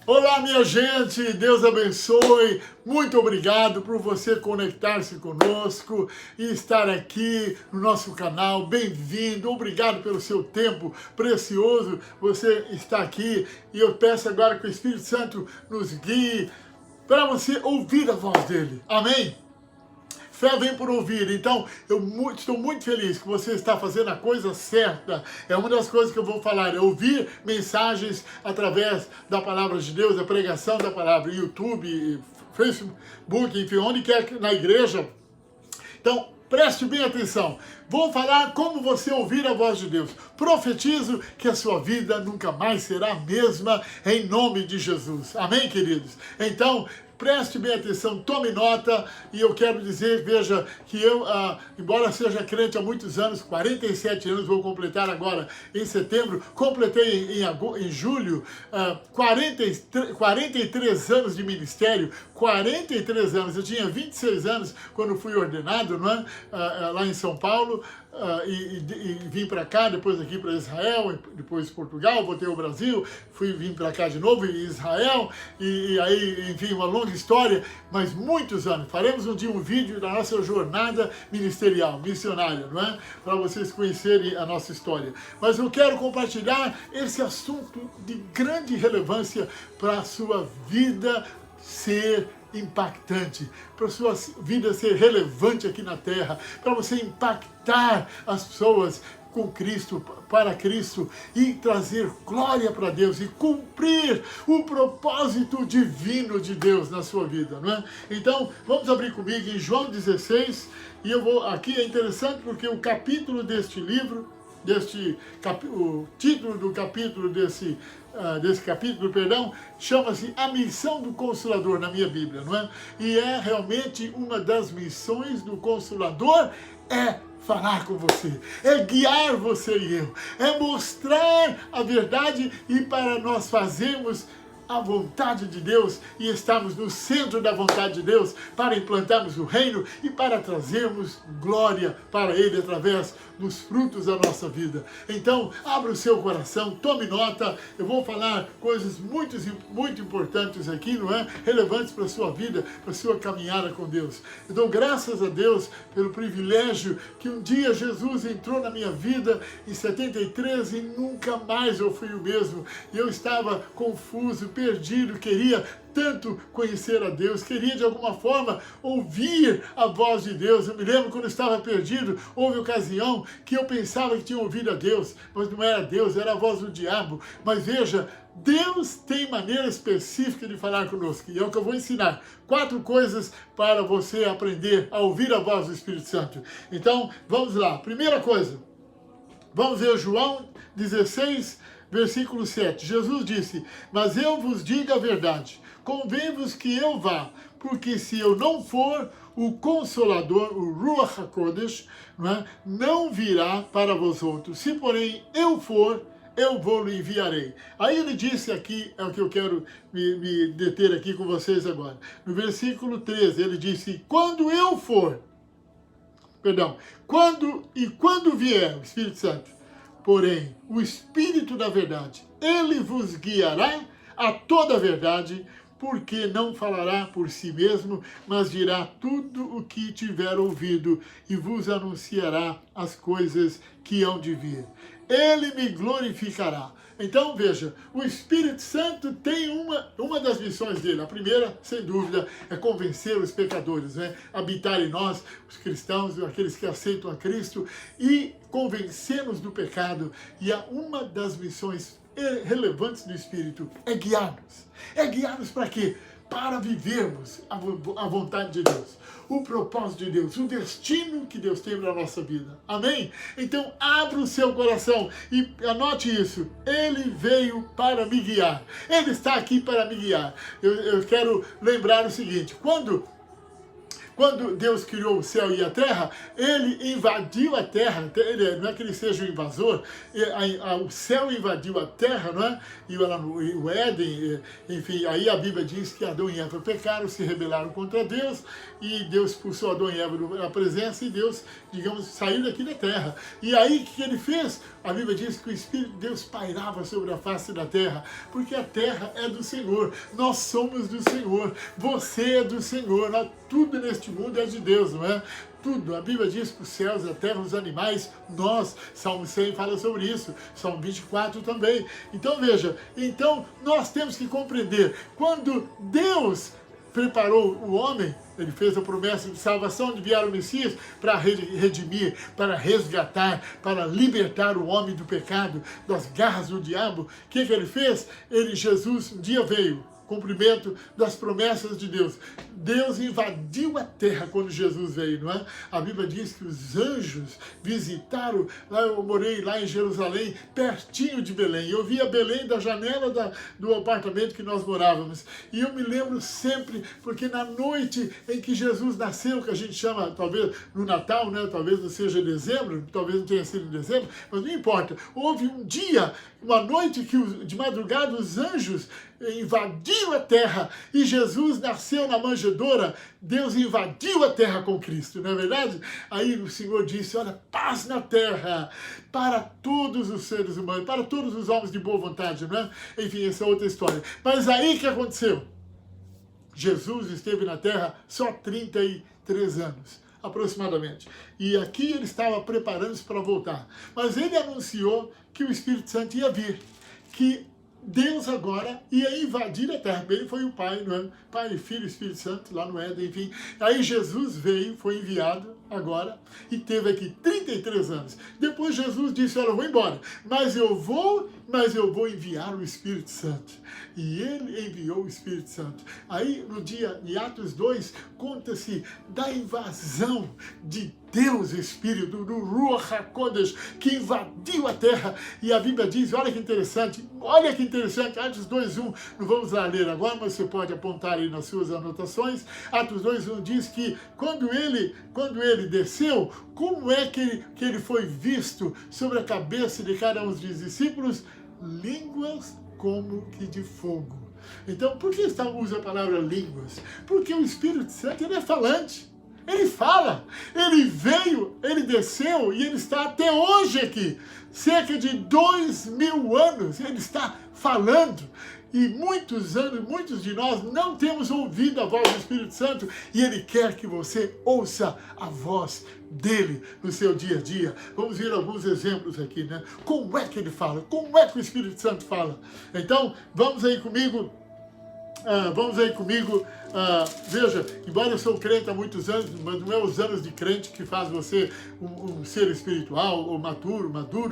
Olá, minha gente, Deus abençoe, muito obrigado por você conectar-se conosco e estar aqui no nosso canal, bem-vindo, obrigado pelo seu tempo precioso, você está aqui e eu peço agora que o Espírito Santo nos guie para você ouvir a voz dele, amém? Fé vem por ouvir, então eu estou muito feliz que você está fazendo a coisa certa. É uma das coisas que eu vou falar, é ouvir mensagens através da palavra de Deus, a pregação da palavra, YouTube, Facebook, enfim, onde quer na igreja. Então, preste bem atenção. Vou falar como você ouvir a voz de Deus. Profetizo que a sua vida nunca mais será a mesma em nome de Jesus. Amém, queridos? Então, preste bem atenção, tome nota, e eu quero dizer, veja, que eu, embora seja crente há muitos anos, 47 anos, vou completar agora em setembro, completei em julho, 43 anos de ministério, 43 anos, eu tinha 26 anos quando fui ordenado, não é? Lá em São Paulo, e vim para cá, depois aqui para Israel, depois Portugal, voltei ao Brasil, vim para cá de novo, em Israel, e aí, enfim, uma longa história, mas muitos anos. Faremos um dia um vídeo da nossa jornada ministerial, missionária, não é? Para vocês conhecerem a nossa história. Mas eu quero compartilhar esse assunto de grande relevância para a sua vida ser impactante, para a sua vida ser relevante aqui na Terra, para você impactar as pessoas com Cristo, para Cristo, e trazer glória para Deus e cumprir o propósito divino de Deus na sua vida, não é? Então, vamos abrir comigo em João 16, e eu vou, aqui é interessante porque o capítulo deste livro, o título do capítulo desse capítulo, perdão, chama-se A Missão do Consolador na minha Bíblia, não é? E é realmente uma das missões do Consolador, é falar com você, é guiar você e eu, é mostrar a verdade, e para nós fazermos a vontade de Deus e estarmos no centro da vontade de Deus, para implantarmos o reino e para trazermos glória para Ele através dos frutos da nossa vida. Então, abra o seu coração, tome nota, eu vou falar coisas muito importantes aqui, não é? Relevantes para a sua vida, para a sua caminhada com Deus. Eu dou graças a Deus pelo privilégio que um dia Jesus entrou na minha vida em 73 e nunca mais eu fui o mesmo. Eu estava confuso, perdido, queria tanto conhecer a Deus, queria de alguma forma ouvir a voz de Deus. Eu me lembro quando eu estava perdido, houve ocasião que eu pensava que tinha ouvido a Deus, mas não era Deus, era a voz do diabo. Mas veja, Deus tem maneira específica de falar conosco, e é o que eu vou ensinar. 4 coisas para você aprender a ouvir a voz do Espírito Santo. Então, vamos lá. Primeira coisa, vamos ver João 16, versículo 7. Jesus disse: mas eu vos digo a verdade, convém-vos que eu vá, porque se eu não for, o Consolador, o Ruach HaKodesh, não virá para vós outros. Se, porém, eu for, eu vou-lo enviarei. Aí ele disse aqui, é o que eu quero me deter aqui com vocês agora. No versículo 13, ele disse: quando eu for, quando vier o Espírito Santo, porém, o Espírito da verdade, ele vos guiará a toda a verdade, porque não falará por si mesmo, mas dirá tudo o que tiver ouvido e vos anunciará as coisas que hão de vir. Ele me glorificará. Então, veja, o Espírito Santo tem uma das missões dele. A primeira, sem dúvida, é convencer os pecadores, né? Habitar em nós, os cristãos, aqueles que aceitam a Cristo, e convencê-los do pecado. E uma das missões relevantes do Espírito é guiar-nos. É guiar-nos para quê? Para vivermos a vontade de Deus, o propósito de Deus, o destino que Deus tem para a nossa vida. Amém? Então, abra o seu coração e anote isso. Ele veio para me guiar. Ele está aqui para me guiar. Eu quero lembrar o seguinte: quando quando Deus criou o céu e a terra, ele invadiu a terra, não é que ele seja o invasor, o céu invadiu a terra, não é? E lá no o Éden, enfim, aí a Bíblia diz que Adão e Eva pecaram, se rebelaram contra Deus, e Deus expulsou Adão e Eva da presença, e Deus, digamos, saiu daqui da terra. E aí, o que ele fez? A Bíblia diz que o Espírito de Deus pairava sobre a face da terra, porque a terra é do Senhor, nós somos do Senhor, você é do Senhor, tudo neste mundo é de Deus, não é? Tudo, a Bíblia diz que os céus, a terra, os animais, nós, Salmo 100 fala sobre isso, Salmo 24 também. Então veja, então nós temos que compreender, quando Deus preparou o homem, ele fez a promessa de salvação, de enviar o Messias para redimir, para resgatar, para libertar o homem do pecado, das garras do diabo. O que ele fez? Jesus um dia veio, cumprimento das promessas de Deus. Deus invadiu a terra quando Jesus veio, não é? A Bíblia diz que os anjos visitaram, lá eu morei lá em Jerusalém, pertinho de Belém. Eu via Belém da janela do apartamento que nós morávamos. E eu me lembro sempre, porque na noite em que Jesus nasceu, que a gente chama, talvez, no Natal, né? Talvez não seja em dezembro, talvez não tenha sido em dezembro, mas não importa. Houve um dia, uma noite que de madrugada os anjos invadiu a terra e Jesus nasceu na manjedoura. Deus invadiu a terra com Cristo, não é verdade? Aí o Senhor disse, olha, paz na terra para todos os seres humanos, para todos os homens de boa vontade, não é? Enfim, essa é outra história. Mas aí o que aconteceu? Jesus esteve na terra só 33 anos. Aproximadamente. E aqui ele estava preparando-se para voltar. Mas ele anunciou que o Espírito Santo ia vir, que Deus agora ia invadir a terra. Ele foi o Pai, não é? Pai, Filho, Espírito Santo, lá no Éden, enfim. Aí Jesus veio, foi enviado agora, e teve aqui 33 anos. Depois Jesus disse, olha, eu vou embora, mas eu vou enviar o Espírito Santo. E ele enviou o Espírito Santo. Aí, no dia de Atos 2, conta-se da invasão de Deus, Espírito, do Ruach HaKodesh, que invadiu a terra. E a Bíblia diz, olha que interessante, Atos 2:1, não vamos lá ler agora, mas você pode apontar aí nas suas anotações. Atos 2:1 diz que quando ele desceu, como é que ele foi visto sobre a cabeça de cada um dos discípulos? Línguas como que de fogo. Então, por que usa a palavra línguas? Porque o Espírito Santo, ele é falante. Ele fala, ele veio, ele desceu e ele está até hoje aqui. Cerca de 2000 anos ele está falando. E muitos de nós não temos ouvido a voz do Espírito Santo e ele quer que você ouça a voz dele no seu dia a dia. Vamos ver alguns exemplos aqui, né? Como é que ele fala? Como é que o Espírito Santo fala? Então, vamos aí comigo. Veja, embora eu sou crente há muitos anos, mas não é os anos de crente que faz você um ser espiritual ou maduro,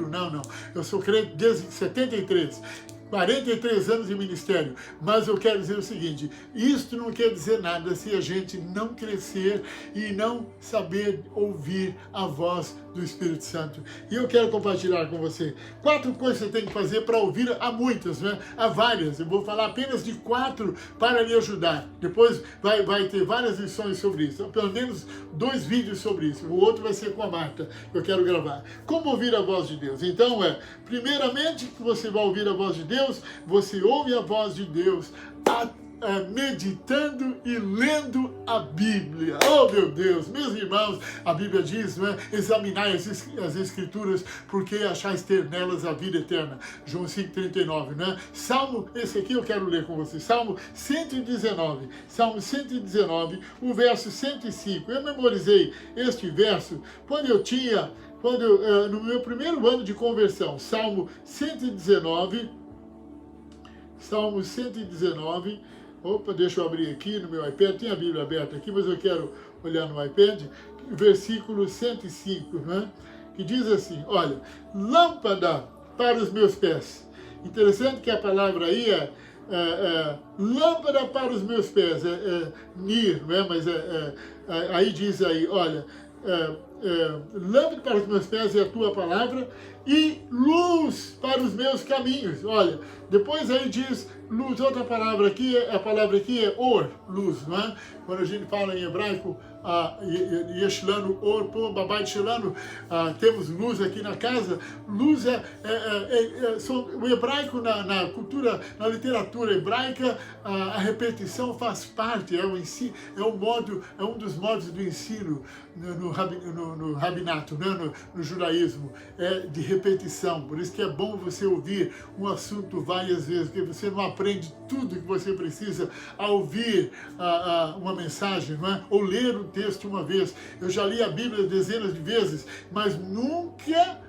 não. Eu sou crente desde 73. 43 anos de ministério, mas eu quero dizer o seguinte, isto não quer dizer nada se a gente não crescer e não saber ouvir a voz do Espírito Santo. E eu quero compartilhar com você 4 coisas que você tem que fazer para ouvir, há muitas, né? Há várias, eu vou falar apenas de 4 para lhe ajudar. Depois vai ter várias lições sobre isso, pelo menos 2 vídeos sobre isso, o outro vai ser com a Marta, que eu quero gravar. Como ouvir a voz de Deus? Então primeiramente que você vai ouvir a voz de Deus, você ouve a voz de Deus meditando e lendo a Bíblia. Oh, meu Deus, meus irmãos, a Bíblia diz, não é? Examinai as Escrituras, porque achais ter nelas a vida eterna. João 5,39, né? Salmo, esse aqui eu quero ler com você, Salmo 119, o verso 105. Eu memorizei este verso no meu primeiro ano de conversão. Salmo 119, opa, deixa eu abrir aqui no meu iPad, tem a Bíblia aberta aqui, mas eu quero olhar no iPad, versículo 105, né? Que diz assim, olha, lâmpada para os meus pés. Interessante que a palavra aí lâmpada para os meus pés, nir, não é? Mas aí diz aí, olha, lâmpada para os meus pés é a tua palavra e luz para os meus caminhos. Olha, depois aí diz luz, outra palavra aqui, a palavra aqui é or, luz, não é? Quando a gente fala em hebraico, Yeshilano Or, Pô, Babai de Shilano, temos luz aqui na casa. Luz o hebraico na cultura, na literatura hebraica, a repetição faz parte, é um dos modos do ensino no rabinato, né? no judaísmo, é de repetição. Por isso que é bom você ouvir um assunto várias vezes, porque você não aprende tudo que você precisa ao ouvir uma mensagem, não é? Ou ler um texto uma vez. Eu já li a Bíblia dezenas de vezes, mas nunca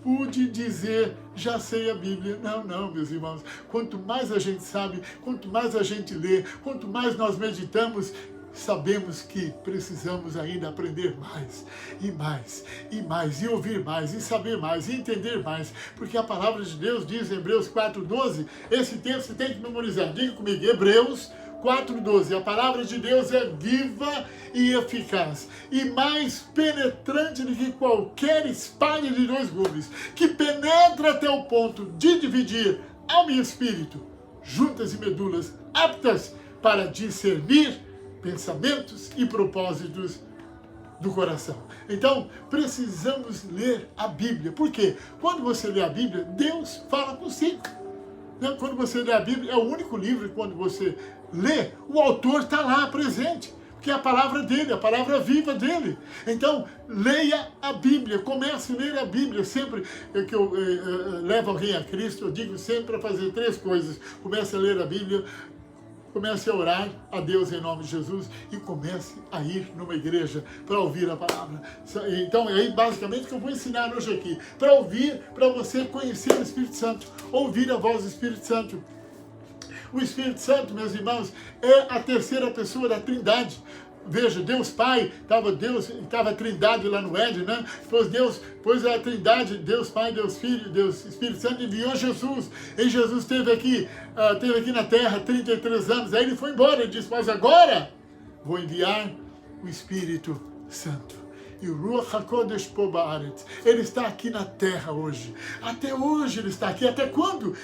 pude dizer, já sei a Bíblia. Não, meus irmãos. Quanto mais a gente sabe, quanto mais a gente lê, quanto mais nós meditamos, sabemos que precisamos ainda aprender mais, e ouvir mais, e saber mais, e entender mais, porque a palavra de Deus diz em Hebreus 4:12, esse texto você tem que memorizar, diga comigo, Hebreus 4:12, a palavra de Deus é viva e eficaz, e mais penetrante do que qualquer espada de 2 gumes, que penetra até o ponto de dividir alma e espírito, juntas e medulas, aptas para discernir pensamentos e propósitos do coração. Então, precisamos ler a Bíblia. Por quê? Quando você lê a Bíblia, Deus fala consigo. Quando você lê a Bíblia, é o único livro que quando você lê, o autor está lá presente. Porque é a palavra dele, a palavra viva dele. Então, leia a Bíblia, comece a ler a Bíblia. Sempre que eu levo alguém a Cristo, eu digo sempre para fazer 3 coisas. Comece a ler a Bíblia, comece a orar a Deus em nome de Jesus e comece a ir numa igreja para ouvir a palavra. Então, é aí basicamente que eu vou ensinar hoje aqui. Para ouvir, para você conhecer o Espírito Santo, ouvir a voz do Espírito Santo. O Espírito Santo, meus irmãos, é a terceira pessoa da Trindade. Veja, Deus Pai, estava a Trindade lá no Éden, né? Pois a Trindade, Deus Pai, Deus Filho, Deus Espírito Santo enviou Jesus. E Jesus esteve aqui na Terra 33 anos. Aí ele foi embora, ele disse, mas agora vou enviar o Espírito Santo. E o Ruach HaKodesh po ba'aretz, ele está aqui na terra hoje. Até hoje ele está aqui. Até quando?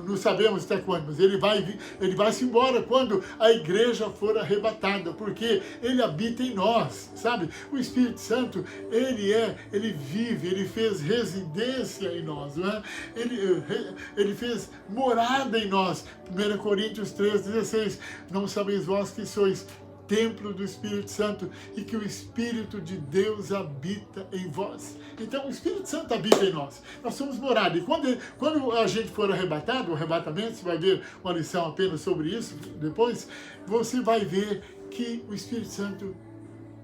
Não sabemos até quando, mas ele vai se embora quando a igreja for arrebatada, porque ele habita em nós, sabe? O Espírito Santo, ele vive, ele fez residência em nós, não é? Ele fez morada em nós. 1 Coríntios 3:16, não sabeis vós que sois templo do Espírito Santo e que o Espírito de Deus habita em vós. Então o Espírito Santo habita em nós. Nós somos morada. E quando a gente for arrebatado, o arrebatamento, você vai ver uma lição apenas sobre isso depois, você vai ver que o Espírito Santo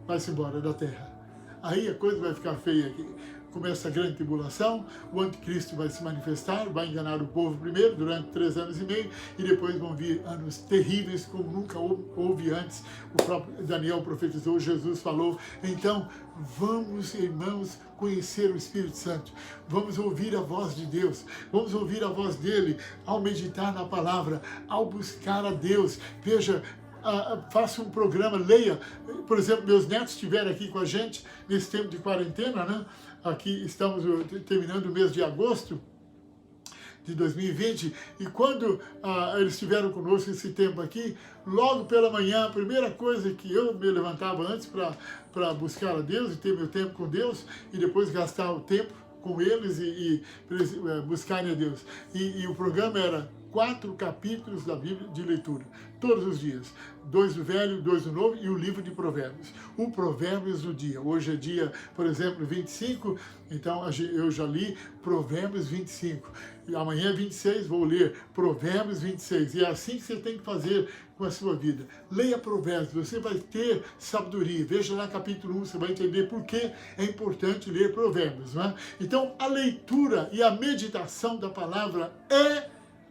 vai-se embora da terra. Aí a coisa vai ficar feia aqui. Começa a grande tribulação, o anticristo vai se manifestar, vai enganar o povo primeiro, durante 3 anos e meio, e depois vão vir anos terríveis, como nunca houve antes. O próprio Daniel profetizou, Jesus falou. Então, vamos, irmãos, conhecer o Espírito Santo. Vamos ouvir a voz de Deus. Vamos ouvir a voz dele ao meditar na palavra, ao buscar a Deus. Veja, faça um programa, leia. Por exemplo, meus netos estiveram aqui com a gente nesse tempo de quarentena, né? Aqui estamos terminando o mês de agosto de 2020, e quando eles estiveram conosco esse tempo aqui, logo pela manhã, a primeira coisa que eu me levantava antes para buscar a Deus e ter meu tempo com Deus, e depois gastar o tempo com eles e buscarem a Deus. E o programa era 4 capítulos da Bíblia de leitura, todos os dias. 2 do Velho, 2 do Novo e o livro de Provérbios. O Provérbios do dia. Hoje é dia, por exemplo, 25, então eu já li Provérbios 25. E amanhã, 26, vou ler Provérbios 26. E é assim que você tem que fazer com a sua vida. Leia Provérbios, você vai ter sabedoria. Veja lá capítulo 1, você vai entender por que é importante ler Provérbios, não é? Então, a leitura e a meditação da palavra é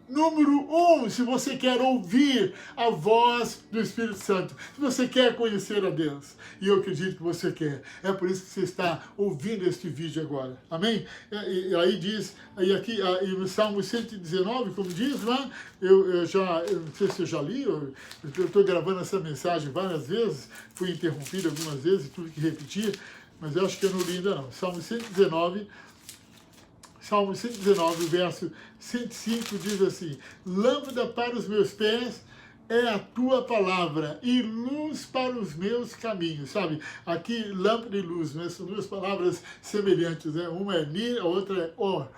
número 1, se você quer ouvir a voz do Espírito Santo, se você quer conhecer a Deus, e eu acredito que você quer, é por isso que você está ouvindo este vídeo agora, amém? E aí diz, aqui no Salmo 119, como diz lá, eu não sei se eu já li, eu estou gravando essa mensagem várias vezes, fui interrompido algumas vezes, tive que repetir, mas eu acho que eu não li ainda não. Salmo 119, verso 105 diz assim: lâmpada para os meus pés é a tua palavra e luz para os meus caminhos, sabe? Aqui, lâmpada e luz, né? São duas palavras semelhantes, né? Uma é ni, a outra é or,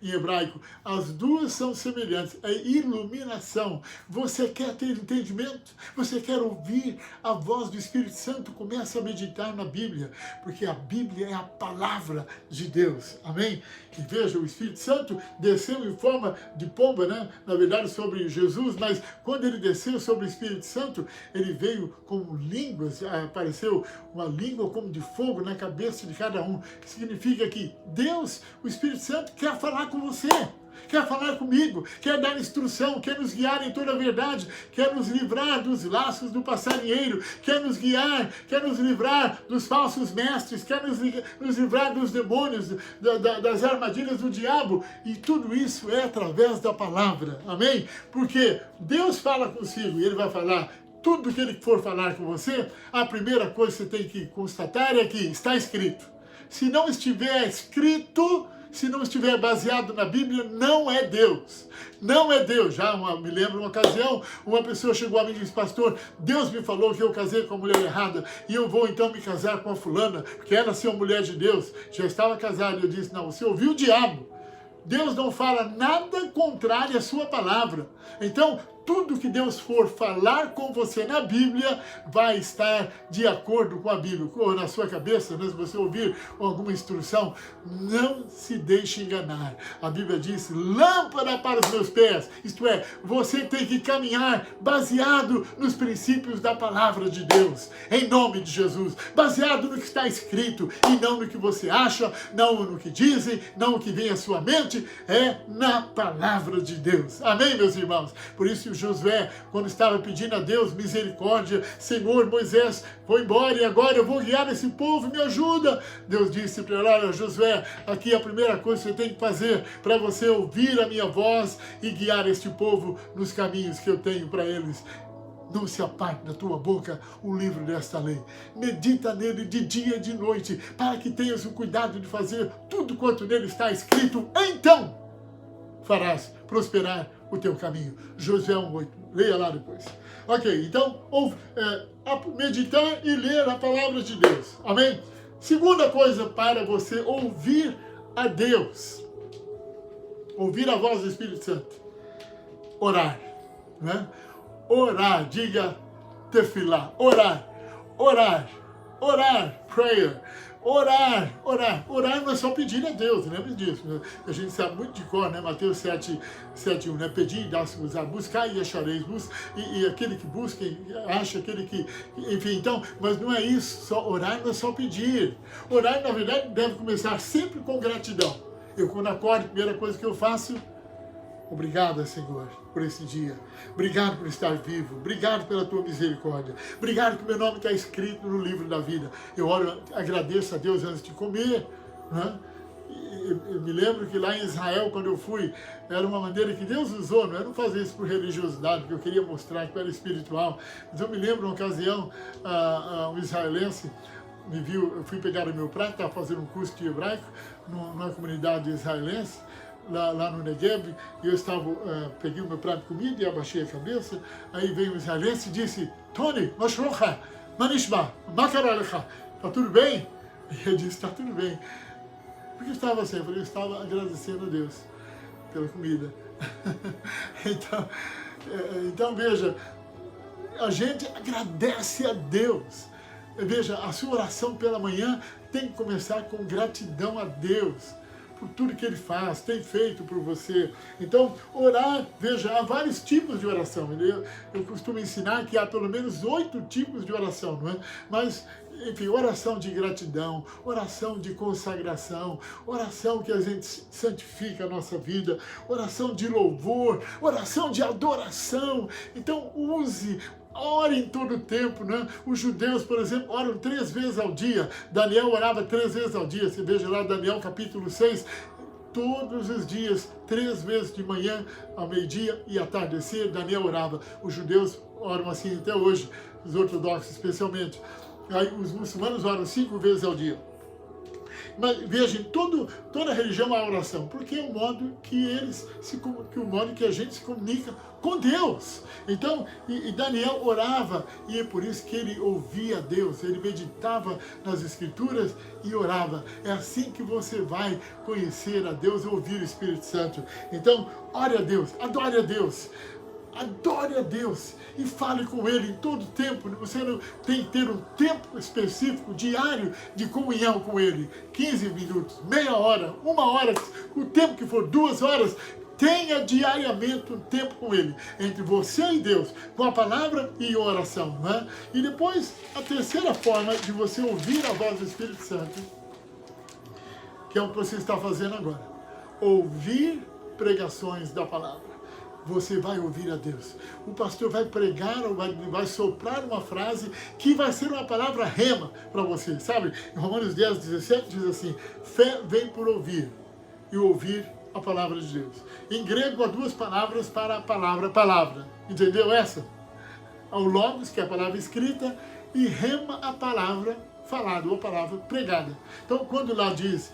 em hebraico. As duas são semelhantes. É iluminação. Você quer ter entendimento? Você quer ouvir a voz do Espírito Santo? Comece a meditar na Bíblia, porque a Bíblia é a palavra de Deus. Amém? E veja, o Espírito Santo desceu em forma de pomba, né? Na verdade, sobre Jesus, mas quando ele desceu sobre o Espírito Santo, ele veio como línguas, apareceu uma língua como de fogo na cabeça de cada um. Significa que Deus, o Espírito Santo, quer falar com você, quer falar comigo, quer dar instrução, quer nos guiar em toda a verdade, quer nos livrar dos laços do passarinheiro, quer nos guiar, quer nos livrar dos falsos mestres, quer nos livrar dos demônios, das armadilhas do diabo, e tudo isso é através da palavra, amém? Porque Deus fala consigo e Ele vai falar tudo que Ele for falar com você. A primeira coisa que você tem que constatar é que está escrito. Se não estiver escrito, se não estiver baseado na Bíblia, não é Deus. Não é Deus. Me lembro uma ocasião, uma pessoa chegou a mim e disse: pastor, Deus me falou que eu casei com a mulher errada e eu vou então me casar com a fulana, porque ela é uma mulher de Deus. Já estava casado. Eu disse: não, você ouviu o diabo. Deus não fala nada contrário à sua palavra. Então, tudo que Deus for falar com você na Bíblia vai estar de acordo com a Bíblia. Ou na sua cabeça, né? Se você ouvir alguma instrução, não se deixe enganar. A Bíblia diz: lâmpada para os meus pés. Isto é, você tem que caminhar baseado nos princípios da palavra de Deus. Em nome de Jesus. Baseado no que está escrito e não no que você acha, não no que dizem, não no que vem à sua mente. É na palavra de Deus. Amém, meus irmãos? Por isso, Josué, quando estava pedindo a Deus misericórdia: Senhor, Moisés foi embora e agora eu vou guiar esse povo, me ajuda. Deus disse para ele: olha, Josué, aqui a primeira coisa que você tem que fazer para você ouvir a minha voz e guiar este povo nos caminhos que eu tenho para eles. Não se aparte da tua boca o livro desta lei. Medita nele de dia e de noite, para que tenhas o cuidado de fazer tudo quanto nele está escrito. Então farás prosperar o teu caminho. Josué 1:8. Leia lá depois. Ok, então, meditar e ler a palavra de Deus. Amém? Segunda coisa para você ouvir a Deus. Ouvir a voz do Espírito Santo. Orar. Né? Orar, diga tefilá. Orar, orar, orar, prayer. Orar, orar. Orar não é só pedir a Deus, lembre disso. Né? A gente sabe muito de cor, né? Mateus 7:1, né? Pedir e dar-se-vos-á, buscar e achareis, e aquele que busca, acha, aquele que... Enfim, então, mas não é isso, orar não é só pedir. Orar, na verdade, deve começar sempre com gratidão. Eu, quando acordo, a primeira coisa que eu faço: obrigado, Senhor, por esse dia. Obrigado por estar vivo. Obrigado pela tua misericórdia. Obrigado que meu nome está escrito no livro da vida. Eu oro, agradeço a Deus antes de comer. Né? Eu me lembro que lá em Israel, quando eu fui, era uma maneira que Deus usou. Não era fazer isso por religiosidade, porque eu queria mostrar que eu era espiritual. Mas eu me lembro, uma ocasião, um israelense me viu, eu fui pegar o meu prato, estava fazendo um curso de hebraico numa comunidade israelense, lá no Negev, e eu peguei o meu prato de comida e abaixei a cabeça. Aí veio um israelense e disse: Tony, mashrocha, manishba, makaralecha, está tudo bem? E eu disse: está tudo bem. Porque eu estava assim, eu estava agradecendo a Deus pela comida. Então veja, a gente agradece a Deus. Veja, a sua oração pela manhã tem que começar com gratidão a Deus por tudo que Ele faz, tem feito por você. Então, orar, veja, há vários tipos de oração. Eu costumo ensinar que há pelo menos 8 tipos de oração, não é? Mas, enfim, oração de gratidão, oração de consagração, oração que a gente santifica a nossa vida, oração de louvor, oração de adoração. Então, ore em todo o tempo, né? Os judeus, por exemplo, oram 3 vezes ao dia. Daniel orava 3 vezes ao dia. Você veja lá Daniel capítulo 6. Todos os dias, 3 vezes de manhã, ao meio-dia e à tardecer, Daniel orava. Os judeus oram assim até hoje, os ortodoxos especialmente. Aí os muçulmanos oram 5 vezes ao dia. Mas veja, em toda religião há oração, porque é o modo que o modo que a gente se comunica com Deus. Então, e Daniel orava, e é por isso que ele ouvia Deus, ele meditava nas Escrituras e orava. É assim que você vai conhecer a Deus e ouvir o Espírito Santo. Então, ore a Deus, adore a Deus. Adore a Deus e fale com Ele em todo tempo. Você não tem que ter um tempo específico, diário, de comunhão com Ele. 15 minutos, meia hora, 1 hora, o tempo que for, 2 horas. Tenha diariamente um tempo com Ele, entre você e Deus, com a palavra e oração. Né? E depois, a terceira forma de você ouvir a voz do Espírito Santo, que é o que você está fazendo agora. Ouvir pregações da palavra. Você vai ouvir a Deus. O pastor vai pregar, ou vai soprar uma frase que vai ser uma palavra rema para você, sabe? Em Romanos 10, 17 diz assim, fé vem por ouvir, e ouvir a palavra de Deus. Em grego há 2 palavras para a palavra. Entendeu essa? Há o logos, que é a palavra escrita, e rema, a palavra falada, ou a palavra pregada. Então, quando lá diz...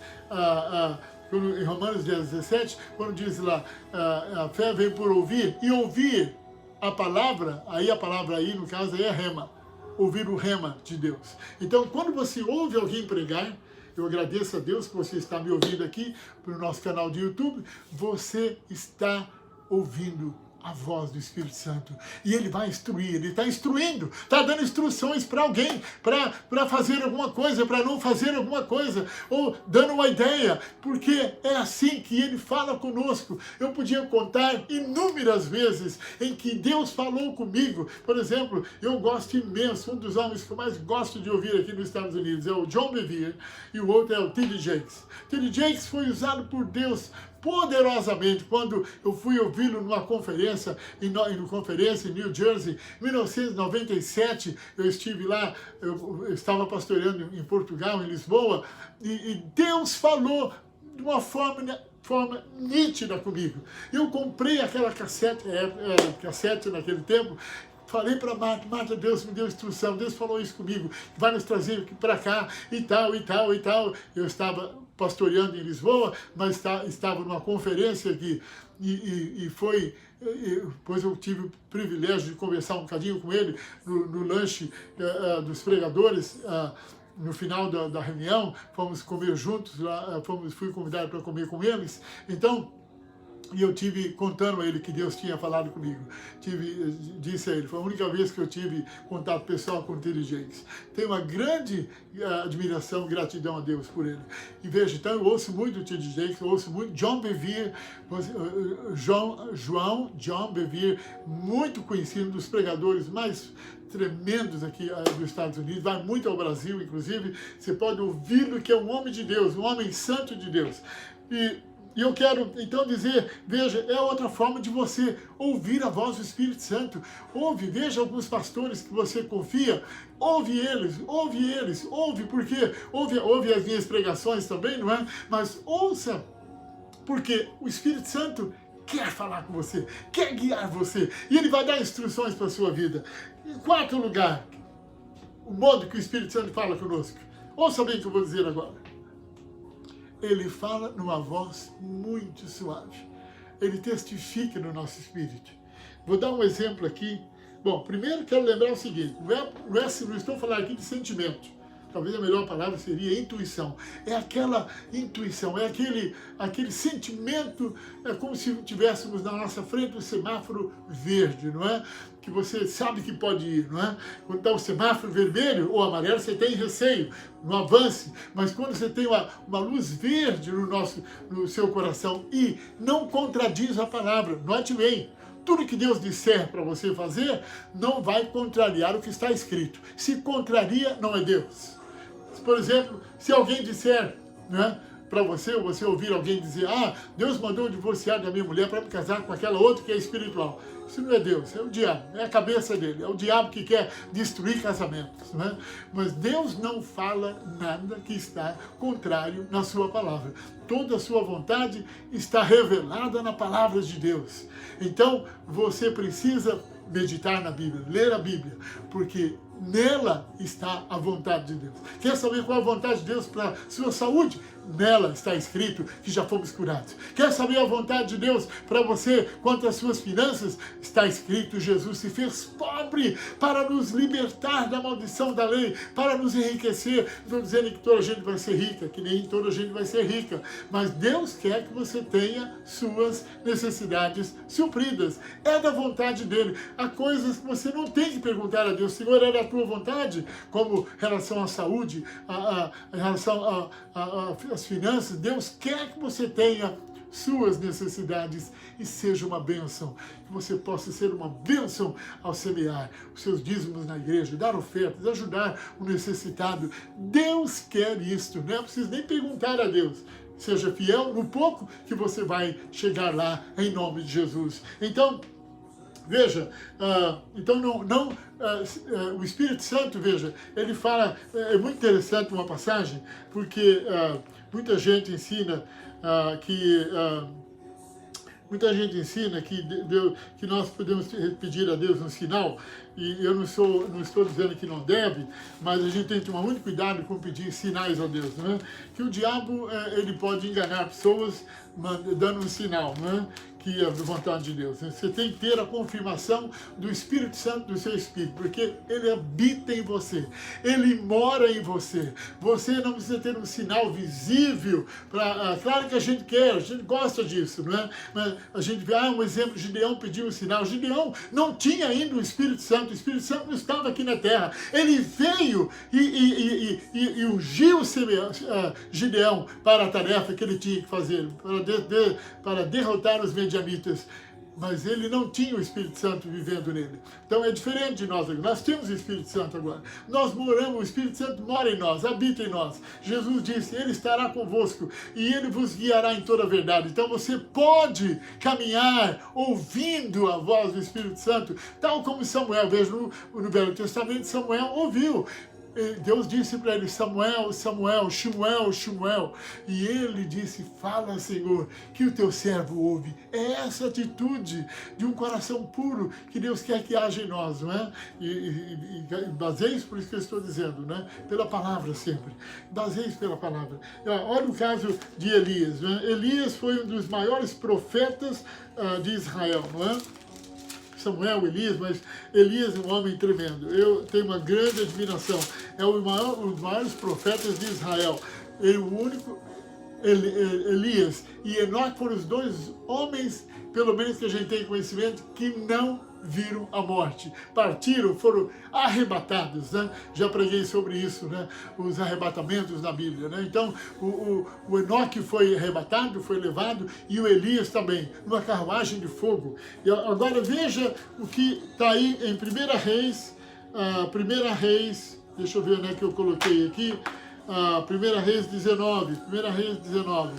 em Romanos 10, 17, quando diz lá, a fé vem por ouvir, e ouvir a palavra, aí a palavra aí, no caso, aí é rema, ouvir o rema de Deus. Então, quando você ouve alguém pregar, eu agradeço a Deus que você está me ouvindo aqui, para o nosso canal de YouTube, você está ouvindo a voz do Espírito Santo. E Ele vai instruir, Ele está instruindo, está dando instruções para alguém, para fazer alguma coisa, para não fazer alguma coisa, ou dando uma ideia, porque é assim que Ele fala conosco. Eu podia contar inúmeras vezes em que Deus falou comigo. Por exemplo, eu gosto imenso, um dos homens que eu mais gosto de ouvir aqui nos Estados Unidos é o John Bevere, e o outro é o T.D. Jakes. T.D. Jakes foi usado por Deus poderosamente. Quando eu fui ouvi-lo numa conferência, em New Jersey, em 1997, eu estive lá, eu estava pastoreando em Portugal, em Lisboa, e Deus falou de uma forma nítida comigo. Eu comprei aquela cassete, cassete naquele tempo. Falei para Marta, Deus me deu instrução, Deus falou isso comigo, vai nos trazer aqui para cá, e tal, e tal, e tal. Eu estava pastoreando em Lisboa, mas estava numa conferência aqui, depois eu tive o privilégio de conversar um bocadinho com ele no lanche dos pregadores. No final da reunião, fomos comer juntos, fui convidado para comer com eles. Então, e eu tive contando a ele que Deus tinha falado comigo. Disse a ele, foi a única vez que eu tive contato pessoal com o T.D. Jakes. Tenho uma grande admiração e gratidão a Deus por ele. E veja, então eu ouço muito o T.D. Jakes, eu ouço muito John Bevere, John Bevere, muito conhecido, um dos pregadores mais tremendos aqui dos Estados Unidos, vai muito ao Brasil, inclusive. Você pode ouvi-lo, que é um homem de Deus, um homem santo de Deus. E eu quero, então, dizer, veja, é outra forma de você ouvir a voz do Espírito Santo. Veja alguns pastores que você confia, ouve eles, porque ouve as minhas pregações também, não é? Mas ouça, porque o Espírito Santo quer falar com você, quer guiar você, e Ele vai dar instruções para a sua vida. Em quarto lugar, o modo que o Espírito Santo fala conosco. Ouça bem o que eu vou dizer agora. Ele fala numa voz muito suave. Ele testifica no nosso espírito. Vou dar um exemplo aqui. Bom, primeiro quero lembrar o seguinte, não estou falando aqui de sentimento. Talvez a melhor palavra seria intuição. É aquela intuição, é aquele sentimento, é como se tivéssemos na nossa frente um semáforo verde, não é? Que você sabe que pode ir, não é? Quando está o semáforo vermelho ou amarelo, você tem receio, não avance. Mas quando você tem uma luz verde no seu coração e não contradiz a palavra, note bem, tudo que Deus disser para você fazer não vai contrariar o que está escrito. Se contraria, não é Deus. Por exemplo, se alguém disser, né, para você, ou você ouvir alguém dizer, Deus mandou eu divorciar da minha mulher para me casar com aquela outra que é espiritual. Isso não é Deus, é o diabo, é a cabeça dele, é o diabo que quer destruir casamentos. Né? Mas Deus não fala nada que está contrário na sua palavra. Toda a sua vontade está revelada na palavra de Deus. Então, você precisa meditar na Bíblia, ler a Bíblia, porque Nela está a vontade de Deus. Quer saber qual é a vontade de Deus para a sua saúde? Nela está escrito que já fomos curados. Quer saber a vontade de Deus para você quanto às suas finanças? Está escrito, Jesus se fez pobre para nos libertar da maldição da lei, para nos enriquecer. Estou dizendo que toda a gente vai ser rica, que nem toda a gente vai ser rica, mas Deus quer que você tenha suas necessidades supridas. É da vontade dele. Há coisas que você não tem que perguntar a Deus, Senhor, é da tua vontade? Como em relação à saúde, em relação às finanças, Deus quer que você tenha suas necessidades e seja uma bênção, que você possa ser uma bênção ao semear os seus dízimos na igreja, dar ofertas, ajudar o necessitado. Deus quer isto, não é preciso nem perguntar a Deus. Seja fiel no pouco que você vai chegar lá em nome de Jesus. Então, veja, o Espírito Santo, veja, ele fala, é muito interessante uma passagem, porque muita gente ensina que nós podemos pedir a Deus um sinal, e eu não estou dizendo que não deve, mas a gente tem que tomar muito cuidado com pedir sinais a Deus, não é? Que o diabo ele pode enganar pessoas dando um sinal, não é? Que é a vontade de Deus. Você tem que ter a confirmação do Espírito Santo, do seu Espírito, porque ele habita em você, ele mora em você. Você não precisa ter um sinal visível. Claro que a gente quer, a gente gosta disso, não é? Mas a gente vê, um exemplo, Gideão pediu um sinal. Gideão não tinha ainda o Espírito Santo não estava aqui na terra. Ele veio e ungiu Gideão para a tarefa que ele tinha que fazer, para derrotar os medianitas, mas ele não tinha o Espírito Santo vivendo nele. Então é diferente de nós agora. Nós temos o Espírito Santo agora. Nós moramos, o Espírito Santo mora em nós, habita em nós. Jesus disse, ele estará convosco e ele vos guiará em toda a verdade. Então você pode caminhar ouvindo a voz do Espírito Santo, tal como Samuel. Veja, no Velho Testamento, Samuel ouviu. Deus disse para ele, Samuel, Samuel, Shmuel, Shmuel. E ele disse, fala, Senhor, que o teu servo ouve. É essa atitude de um coração puro que Deus quer que haja em nós, não é? E baseie-se por isso que eu estou dizendo, né? Pela palavra sempre. Baseie-se pela palavra. Olha o caso de Elias, né? Elias foi um dos maiores profetas de Israel, não é? Samuel, Elias, mas Elias é um homem tremendo. Eu tenho uma grande admiração. É um dos maiores profetas de Israel. Elias e Enoque foram os dois homens, pelo menos que a gente tem conhecimento, que não viram a morte. Partiram, foram arrebatados, né? Já preguei sobre isso, né? Os arrebatamentos na Bíblia, né? Então, o Enoque foi arrebatado, foi levado, e o Elias também, numa carruagem de fogo. E agora veja o que está aí em 1 Reis, deixa eu ver onde é que eu coloquei aqui, 1 Reis 19, 1 Reis 19,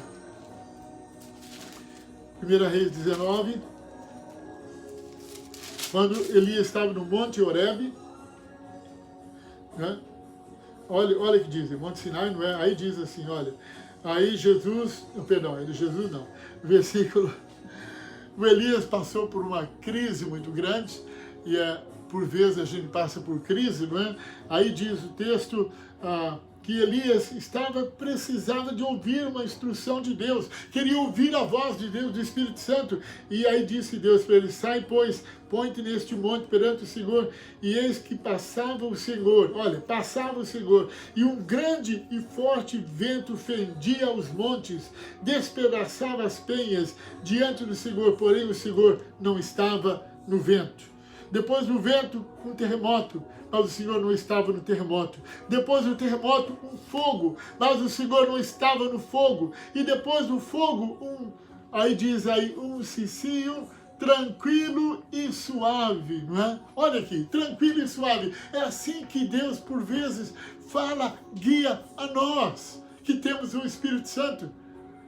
1 Reis 19, quando Elias estava no Monte Horebe, né? Olha o que diz, Monte Sinai, não é? Aí diz assim, olha, aí Jesus não, versículo, o Elias passou por uma crise muito grande, e por vezes a gente passa por crise, não é? Aí diz o texto, que Elias precisava de ouvir uma instrução de Deus, queria ouvir a voz de Deus, do Espírito Santo, e aí disse Deus para ele, sai, pois, põe-te neste monte perante o Senhor, e eis que passava o Senhor, e um grande e forte vento fendia os montes, despedaçava as penhas diante do Senhor, porém o Senhor não estava no vento. Depois do vento, um terremoto, mas o Senhor não estava no terremoto. Depois do terremoto, um fogo, mas o Senhor não estava no fogo. E depois do fogo, um cicio tranquilo e suave, não é? Olha aqui, tranquilo e suave. É assim que Deus, por vezes, fala, guia a nós, que temos o Espírito Santo.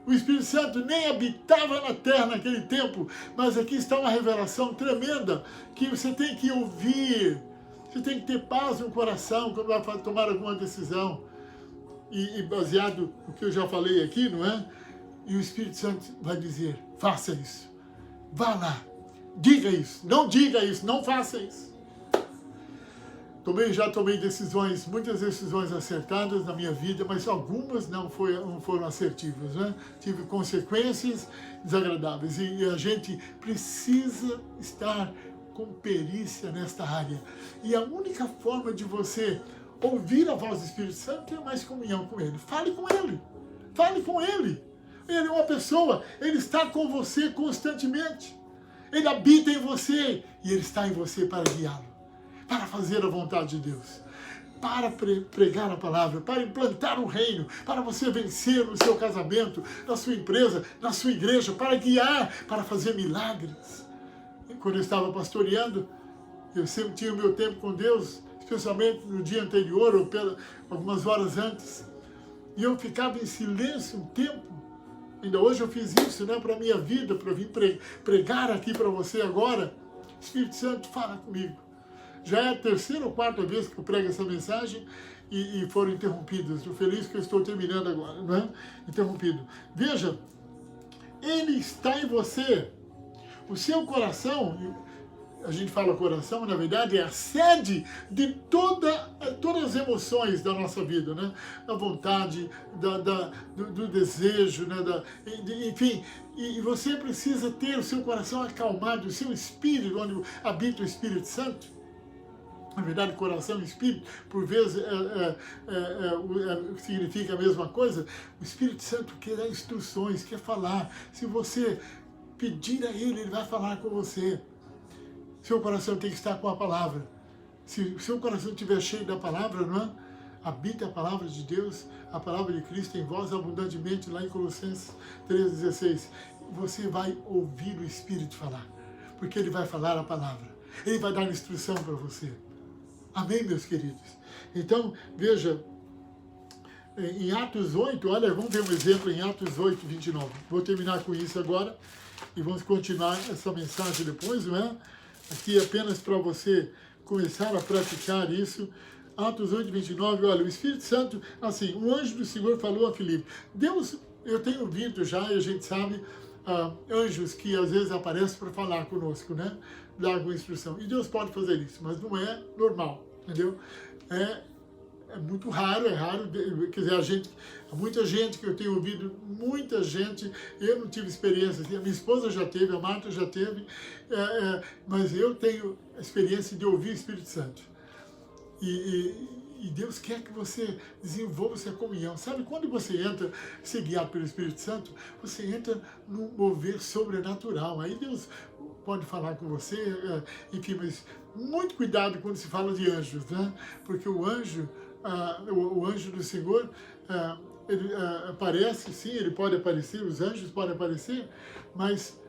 O Espírito Santo nem habitava na terra naquele tempo, mas aqui está uma revelação tremenda que você tem que ouvir. Você tem que ter paz no coração quando vai tomar alguma decisão. E baseado no que eu já falei aqui, não é? E o Espírito Santo vai dizer, faça isso. Vá lá, diga isso, não faça isso. Já tomei decisões, muitas decisões acertadas na minha vida, mas algumas não foram assertivas, né? Tive consequências desagradáveis e a gente precisa estar com perícia nesta área. E a única forma de você ouvir a voz do Espírito Santo é ter mais comunhão com Ele. Fale com Ele. Fale com Ele. Ele é uma pessoa, Ele está com você constantemente. Ele habita em você e Ele está em você para guiá-lo, para fazer a vontade de Deus, para pregar a palavra, para implantar o reino, para você vencer no seu casamento, na sua empresa, na sua igreja, para guiar, para fazer milagres. E quando eu estava pastoreando, eu sempre tinha o meu tempo com Deus, especialmente no dia anterior ou algumas horas antes. E eu ficava em silêncio um tempo. Ainda hoje eu fiz isso, né, para a minha vida, para vir pregar aqui para você agora. Espírito Santo, fala comigo. Já é a terceira ou quarta vez que eu prego essa mensagem e foram interrompidas. Estou feliz que eu estou terminando agora, não é? Interrompido. Veja, Ele está em você. O seu coração, a gente fala coração, mas na verdade é a sede de todas as emoções da nossa vida, né? Da vontade, do desejo, né? Enfim, e você precisa ter o seu coração acalmado, o seu espírito, onde habita o Espírito Santo. Na verdade, coração e espírito, por vezes, significa a mesma coisa. O Espírito Santo quer dar instruções, quer falar. Se você pedir a Ele vai falar com você. Seu coração tem que estar com a palavra. Se o seu coração estiver cheio da palavra, não é? Habita a palavra de Deus, a palavra de Cristo em vós abundantemente, lá em Colossenses 3,16. Você vai ouvir o Espírito falar, porque Ele vai falar a palavra. Ele vai dar instrução para você. Amém, meus queridos? Então, veja, em Atos 8, olha, vamos ver um exemplo em Atos 8, 29. Vou terminar com isso agora e vamos continuar essa mensagem depois, não é? Aqui apenas para você começar a praticar isso. Atos 8, 29, olha, o Espírito Santo, assim, o anjo do Senhor falou a Filipe. Deus, eu tenho visto já, e a gente sabe, anjos que às vezes aparecem para falar conosco, né? Dar alguma instrução. E Deus pode fazer isso, mas não é normal, entendeu? É muito raro, quer dizer, muita gente que eu tenho ouvido, muita gente, eu não tive experiência, a minha esposa já teve, a Marta já teve, mas eu tenho a experiência de ouvir o Espírito Santo. E Deus quer que você desenvolva essa comunhão. Sabe, quando você entra, ser guiado pelo Espírito Santo, você entra num mover sobrenatural. Aí Deus pode falar com você, enfim, mas muito cuidado quando se fala de anjos, né? Porque o anjo do Senhor, ele aparece, sim, ele pode aparecer, os anjos podem aparecer, mas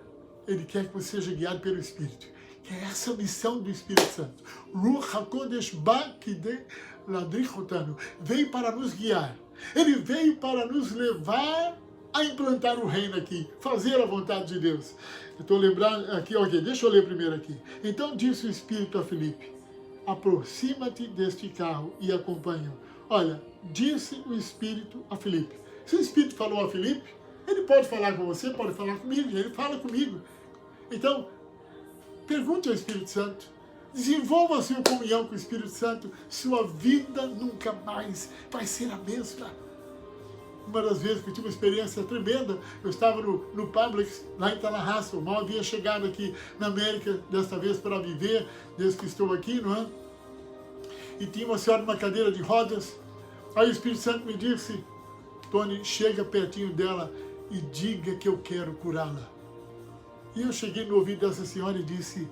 ele quer que você seja guiado pelo Espírito. Que é essa missão do Espírito Santo. Ruach HaKodesh veio para nos guiar. Ele veio para nos levar a implantar o reino aqui, fazer a vontade de Deus. Eu estou lembrando aqui, ok, deixa eu ler primeiro aqui. Então disse o Espírito a Filipe, aproxima-te deste carro e acompanha-o. Olha, disse o Espírito a Filipe. Se o Espírito falou a Filipe, ele pode falar com você, pode falar comigo, ele fala comigo. Então, pergunte ao Espírito Santo, desenvolva a sua comunhão com o Espírito Santo, sua vida nunca mais vai ser a mesma. Uma das vezes que eu tive uma experiência tremenda, eu estava no Publix, lá em Tallahassee, mal havia chegado aqui na América, desta vez para viver, desde que estou aqui, não é? E tinha uma senhora numa cadeira de rodas, aí o Espírito Santo me disse, Tony, chega pertinho dela e diga que eu quero curá-la. E eu cheguei no ouvido dessa senhora e disse,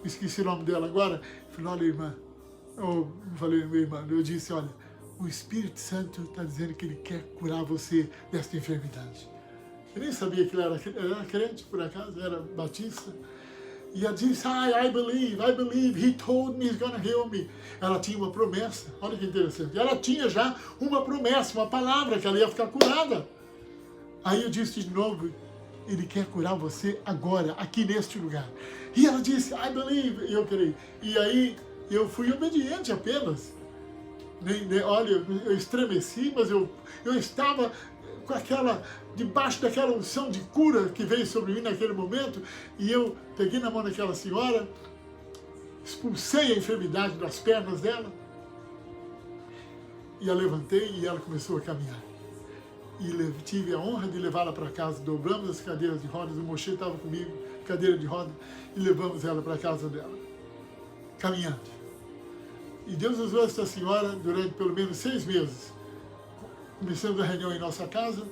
esqueci o nome dela agora, falei, olha irmã, eu disse, olha, o Espírito Santo está dizendo que Ele quer curar você desta enfermidade. Eu nem sabia que ela era crente, por acaso, era batista. E ela disse, I believe, He told me He's gonna heal me. Ela tinha uma promessa, olha que interessante. Ela tinha já uma promessa, uma palavra, que ela ia ficar curada. Aí eu disse de novo, Ele quer curar você agora, aqui neste lugar. E ela disse, I believe, e eu creio. E aí eu fui obediente apenas. Olha, eu estremeci, mas eu estava com debaixo daquela unção de cura que veio sobre mim naquele momento, e eu peguei na mão daquela senhora, expulsei a enfermidade das pernas dela, E a levantei e ela começou a caminhar. E tive a honra de levá-la para casa. Dobramos as cadeiras de rodas, o Moshe estava comigo, cadeira de roda, e levamos ela para a casa dela, caminhando. E Deus usou esta senhora durante pelo menos 6 meses. Começamos a reunião em nossa casa,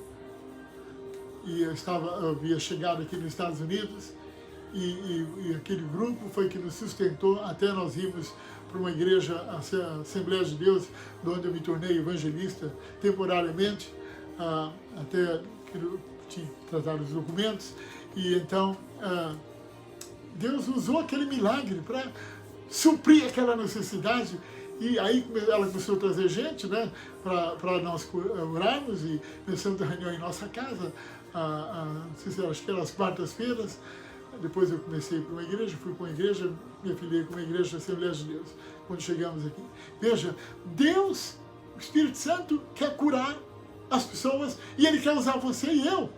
e eu havia chegado aqui nos Estados Unidos, e aquele grupo foi que nos sustentou até nós irmos para uma igreja, a Assembleia de Deus, onde eu me tornei evangelista temporariamente, até que eu tinha tratado os documentos. E então Deus usou aquele milagre para suprir aquela necessidade. E aí ela começou a trazer gente, né, para nós orarmos, e começamos a reunião em nossa casa, não sei se acho que era às quartas-feiras. Depois eu comecei para uma igreja, fui para uma igreja, me afiliei com uma igreja da Assembleia de Deus, quando chegamos aqui. Veja, Deus, o Espírito Santo, quer curar as pessoas, e Ele quer usar você e eu.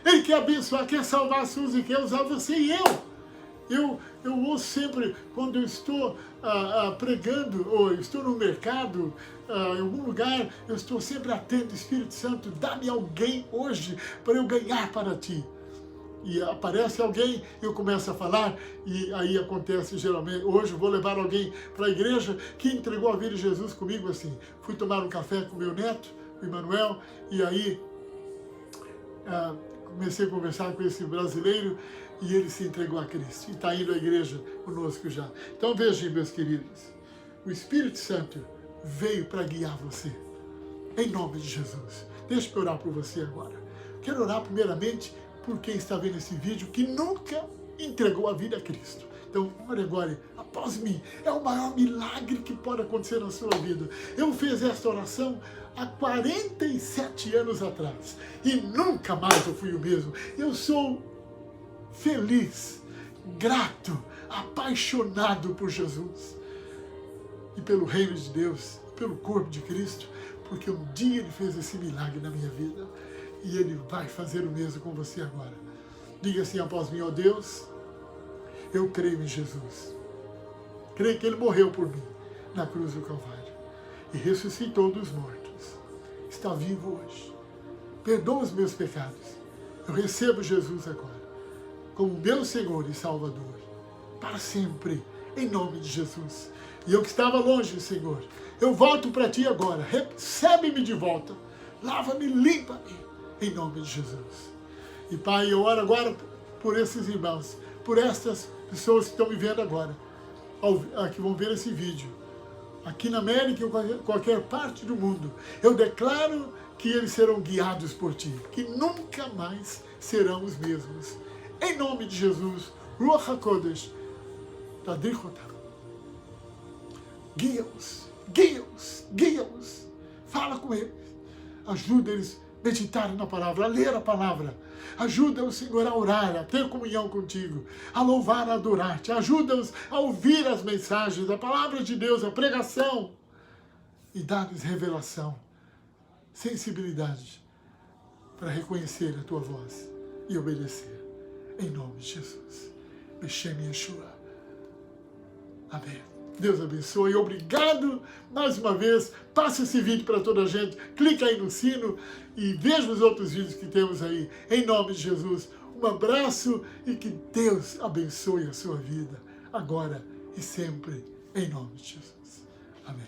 Ele quer abençoar, quer salvar as pessoas e quer usar você e eu. Eu ouço sempre, quando eu estou pregando, ou estou no mercado, em algum lugar, eu estou sempre atento: Espírito Santo, dá-me alguém hoje para eu ganhar para Ti. E aparece alguém, eu começo a falar, e aí acontece geralmente. Hoje eu vou levar alguém para a igreja que entregou a vida de Jesus comigo assim. Fui tomar um café com meu neto, o Emanuel, e aí comecei a conversar com esse brasileiro, e ele se entregou a Cristo, e está indo à igreja conosco já. Então vejam, meus queridos, o Espírito Santo veio para guiar você, em nome de Jesus. Deixa eu orar por você agora. Quero orar primeiramente por quem está vendo esse vídeo que nunca entregou a vida a Cristo. Então, ore agora, após mim. É o maior milagre que pode acontecer na sua vida. Eu fiz esta oração há 47 anos atrás e nunca mais eu fui o mesmo. Eu sou feliz, grato, apaixonado por Jesus e pelo reino de Deus, pelo corpo de Cristo, porque um dia Ele fez esse milagre na minha vida. E Ele vai fazer o mesmo com você agora. Diga assim após mim: ó Deus, eu creio em Jesus. Creio que Ele morreu por mim na cruz do Calvário e ressuscitou dos mortos. Está vivo hoje. Perdoa os meus pecados. Eu recebo Jesus agora como meu Senhor e Salvador, para sempre, em nome de Jesus. E eu que estava longe, Senhor, eu volto para Ti agora. Recebe-me de volta. Lava-me, limpa-me, em nome de Jesus. E Pai, eu oro agora por esses irmãos, por estas pessoas que estão me vendo agora, que vão ver esse vídeo, aqui na América ou qualquer parte do mundo. Eu declaro que eles serão guiados por Ti, que nunca mais serão os mesmos. Em nome de Jesus, Ruach HaKodesh, Tadrichotam. Guia-os, guia-os, guia-os. Fala com eles. Ajuda eles a meditar na palavra, a ler a palavra. Ajuda-os, Senhor, a orar, a ter comunhão contigo, a louvar, a adorar-te. Ajuda-os a ouvir as mensagens, a palavra de Deus, a pregação. E dá-lhes revelação, sensibilidade, para reconhecer a Tua voz e obedecer. Em nome de Jesus. Beshem Yeshua. Amém. Deus abençoe. Obrigado mais uma vez. Passa esse vídeo para toda a gente. Clica aí no sino e veja os outros vídeos que temos aí. Em nome de Jesus. Um abraço e que Deus abençoe a sua vida. Agora e sempre. Em nome de Jesus. Amém.